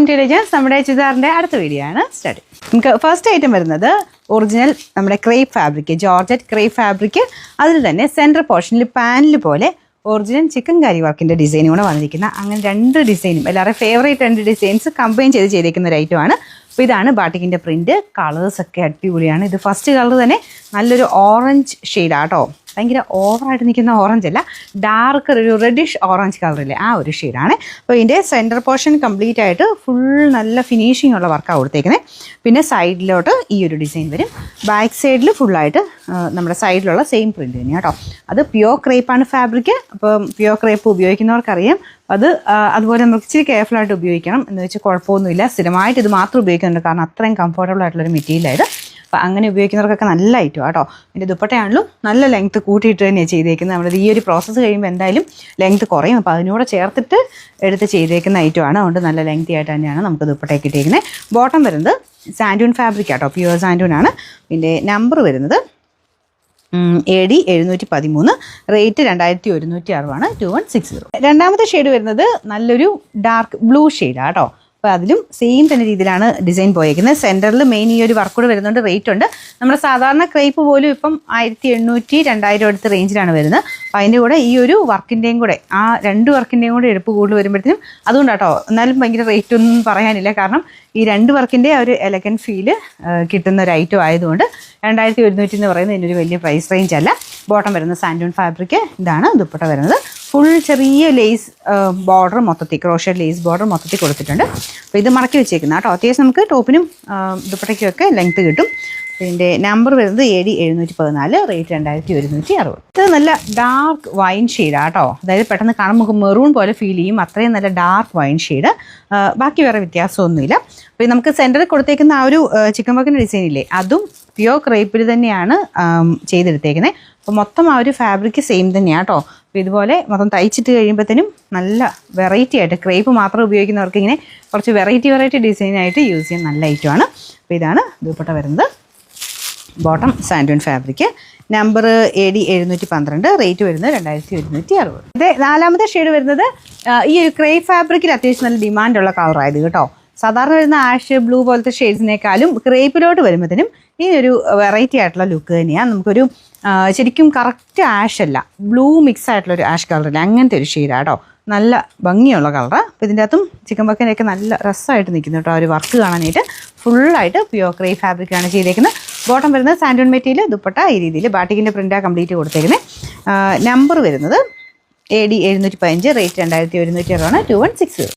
To legends. നമ്മുടെ ചുരിദാറിൻ്റെ അടുത്ത വീഡിയോ ആണ് സ്റ്റാർട്ട്. നമുക്ക് ഫസ്റ്റ് ഐറ്റം വരുന്നത് ഒറിജിനൽ നമ്മുടെ crepe fabric, georgette crepe fabric. അതിൽ തന്നെ സെൻറ്റർ പോർഷനിൽ പാനൽ പോലെ ഒറിജിനൽ ചിക്കൻ കാരി വർക്കിൻ്റെ ഡിസൈനും കൂടെ വന്നിരിക്കുന്ന അങ്ങനെ രണ്ട് ഡിസൈനും എല്ലാവരുടെ ഫേവറേറ്റ് രണ്ട് ഡിസൈൻസ് കമ്പൈൻ ചെയ്തിരിക്കുന്ന ഒരു ഐറ്റമാണ്. അപ്പോൾ ഇതാണ് ബാട്ടിക്കിൻ്റെ പ്രിൻറ്റ്. കളേഴ്സൊക്കെ അടിപൊളിയാണ്. ഇത് ഫസ്റ്റ് കളർ തന്നെ നല്ലൊരു ഓറഞ്ച് ഷെയ്ഡാട്ടോ. ഭയങ്കര ഓവറായിട്ട് നിൽക്കുന്ന ഓറഞ്ച് അല്ല, ഡാർക്ക് ഒരു റെഡിഷ് ഓറഞ്ച് കളറില്ലേ ആ ഒരു ഷെയ്ഡാണ്. അപ്പോൾ ഇതിൻ്റെ സെൻറ്റർ പോർഷൻ കംപ്ലീറ്റ് ആയിട്ട് ഫുൾ നല്ല ഫിനിഷിംഗ് ഉള്ള വർക്കാണ് കൊടുത്തേക്കുന്നത്. പിന്നെ സൈഡിലോട്ട് ഈ ഒരു ഡിസൈൻ വരും. ബാക്ക് സൈഡിൽ ഫുള്ളായിട്ട് നമ്മുടെ സൈഡിലുള്ള സെയിം പ്രിൻറ്റ് തന്നെയാണ് കേട്ടോ. അത് പ്യുവർ ക്രേപ്പാണ് ഫാബ്രിക്. അപ്പം പ്യുവർ ക്രേപ്പ് ഉപയോഗിക്കുന്നവർക്കറിയാം. അതുപോലെ നമുക്ക് ഇച്ചിരി കെയർഫുള്ളായിട്ട് ഉപയോഗിക്കണം. എന്ന് വെച്ചാൽ കുഴപ്പമൊന്നുമില്ല. സ്ഥിരമായിട്ട് ഇത് മാത്രം ഉപയോഗിക്കുന്നുണ്ട്, കാരണം അത്രയും കംഫർട്ടബിൾ ആയിട്ടുള്ളൊരു മെറ്റീരിയലായത്. അപ്പോൾ അങ്ങനെ ഉപയോഗിക്കുന്നവർക്കൊക്കെ നല്ല ഐറ്റം കേട്ടോ. ഇതിൻ്റെ ദുപ്പട്ടയാണല്ലോ നല്ല ലെങ്ത്ത് കൂട്ടിയിട്ട് തന്നെയാണ് ചെയ്തേക്കുന്നത്. നമ്മുടെ ഈ ഒരു പ്രോസസ്സ് കഴിയുമ്പോൾ എന്തായാലും ലെങ്ത്ത് കുറയും. അപ്പോൾ അതിനൂടെ ചേർത്തിട്ട് എടുത്ത് ചെയ്തേക്കുന്ന ഐറ്റമാണ്. അതുകൊണ്ട് നല്ല ലെങ്തി ആയിട്ട് തന്നെയാണ് നമുക്ക് ദുപ്പട്ടയൊക്കെ കിട്ടിയിരിക്കുന്നത്. ബോട്ടം വരുന്നത് സാൻഡൂൺ ഫാബ്രിക് ആട്ടോ, പ്യുവർ സാൻഡൂൺ ആണ്. ഇതിൻ്റെ നമ്പർ വരുന്നത് AD 713, റേറ്റ് 2160, 2160. രണ്ടാമത്തെ ഷെയ്ഡ് വരുന്നത് നല്ലൊരു ഡാർക്ക് ബ്ലൂ ഷെയ്ഡാണ് കേട്ടോ. അപ്പോൾ അതിലും സെയിം തന്നെ രീതിയിലാണ് ഡിസൈൻ പോയേക്കുന്നത്. സെൻറ്ററിൽ മെയിൻ ഈ ഒരു വർക്ക് കൂടെ വരുന്നുണ്ട്. റേറ്റ് ഉണ്ട്. നമ്മുടെ സാധാരണ ക്രേപ്പ് പോലും ഇപ്പം 1800, 2000 അടുത്ത റേഞ്ചിലാണ് വരുന്നത്. അപ്പോൾ അതിൻ്റെ കൂടെ ഈ ഒരു വർക്കിൻ്റെയും കൂടെ ആ രണ്ട് വർക്കിൻ്റെയും കൂടെ എടുപ്പ് കൂടുതൽ വരുമ്പോഴത്തേനും അതുകൊണ്ടാട്ടോ. എന്നാലും ഭയങ്കര റേറ്റ് ഒന്നും പറയാനില്ല, കാരണം ഈ രണ്ട് വർക്കിൻ്റെ ഒരു എലഗൻറ്റ് ഫീല് കിട്ടുന്ന ഒരു ഐറ്റം ആയതുകൊണ്ട് 2100 എന്ന് പറയുന്നത് ഇതിനൊരു വലിയ പ്രൈസ് റേഞ്ച് അല്ല. ബോട്ടം വരുന്നത് സാൻഡൂൺ ഫാബ്രിക്. ഇതാണ് ദുപ്പട്ട വരുന്നത്. ഫുൾ ചെറിയ ലേസ് ബോർഡർ മൊത്തത്തിൽ, ക്രോഷഡ് ലേസ് ബോർഡർ മൊത്തത്തിൽ കൊടുത്തിട്ടുണ്ട്. അപ്പോൾ ഇത് മടക്കി വെച്ചേക്കുന്ന കേട്ടോ. അത്യാവശ്യം നമുക്ക് ടോപ്പിനും ദുപ്പട്ടയ്ക്കും ഒക്കെ ലെങ്ത്ത് കിട്ടും. ഇതിൻ്റെ നമ്പർ വരുന്നത് AD 714, റേറ്റ് 2160. ഇത് നല്ല ഡാർക്ക് വൈൻ ഷെയ്ഡാണ് കേട്ടോ. അതായത് പെട്ടെന്ന് കാണുമ്പോൾ നമുക്ക് മെറൂൺ പോലെ ഫീൽ ചെയ്യും. അത്രയും നല്ല ഡാർക്ക് വൈൻ ഷെയ്ഡ്. ബാക്കി വേറെ വ്യത്യാസമൊന്നുമില്ല. അപ്പോൾ നമുക്ക് സെൻറ്ററിൽ കൊടുത്തേക്കുന്ന ആ ഒരു ചിക്കൻ വർക്കിൻ്റെ ഡിസൈൻ ഇല്ലേ, അതും പ്യുവർ ക്രേപ്പിൽ തന്നെയാണ് ചെയ്തെടുത്തേക്കുന്നത്. അപ്പോൾ മൊത്തം ആ ഒരു ഫാബ്രിക് സെയിം തന്നെയാണ് കേട്ടോ. അപ്പോൾ ഇതുപോലെ മൊത്തം തയ്ച്ചിട്ട് കഴിയുമ്പോഴത്തേനും നല്ല വെറൈറ്റി ആയിട്ട്, ക്രേപ്പ് മാത്രം ഉപയോഗിക്കുന്നവർക്ക് ഇങ്ങനെ കുറച്ച് വെറൈറ്റി ഡിസൈനായിട്ട് യൂസ് ചെയ്യാൻ നല്ല ഐറ്റമാണ്. അപ്പോൾ ഇതാണ് ദുപ്പട്ട വരുന്നത്. ബോട്ടം സാൻഡൂൺ ഫാബ്രിക്. നമ്പർ AD 712, റേറ്റ് വരുന്നത് 2160. ഇത് നാലാമത്തെ ഷെയ്ഡ് വരുന്നത് ഈ ഒരു ക്രേപ്പ് ഫാബ്രിക്കിൽ അത്യാവശ്യം നല്ല ഡിമാൻഡുള്ള കളറായത് കേട്ടോ. സാധാരണ വരുന്ന ആഷ് ബ്ലൂ പോലത്തെ ഷെയ്ഡ്സിനേക്കാളും ക്രേപ്പിലോട്ട് വരുമ്പോഴത്തേനും ഈ ഒരു വെറൈറ്റി ആയിട്ടുള്ള ലുക്ക് തന്നെയാണ്. നമുക്കൊരു ശരിക്കും കറക്റ്റ് ആഷ് അല്ല, ബ്ലൂ മിക്സ് ആയിട്ടുള്ളൊരു ആഷ് കളറില്ല, അങ്ങനത്തെ ഒരു ഷെയ്ഡാണ് കേട്ടോ. നല്ല ഭംഗിയുള്ള കളറ്. അപ്പോൾ ഇതിൻ്റെ അകത്തും ചിക്കൻ വർക്കിൻ്റെയൊക്കെ നല്ല രസമായിട്ട് നിൽക്കുന്നു കേട്ടോ. ഒരു വർക്ക് കാണാനായിട്ട് ഫുള്ളായിട്ട് പ്യുവർ ക്രേപ്പ് ഫാബ്രിക്കാണ് ചെയ്തേക്കുന്നത്. ബോട്ടം വരുന്നത് സാൻഡൂൺ മെറ്റീരിയൽ, ദുപ്പട്ട ഈ രീതിയിൽ ബാട്ടിക്കിൻ്റെ പ്രിൻ്റാണ് കംപ്ലീറ്റ് കൊടുത്തേക്കുന്നത്. നമ്പർ വരുന്നത് AD 715, റേറ്റ് 2160, 2160.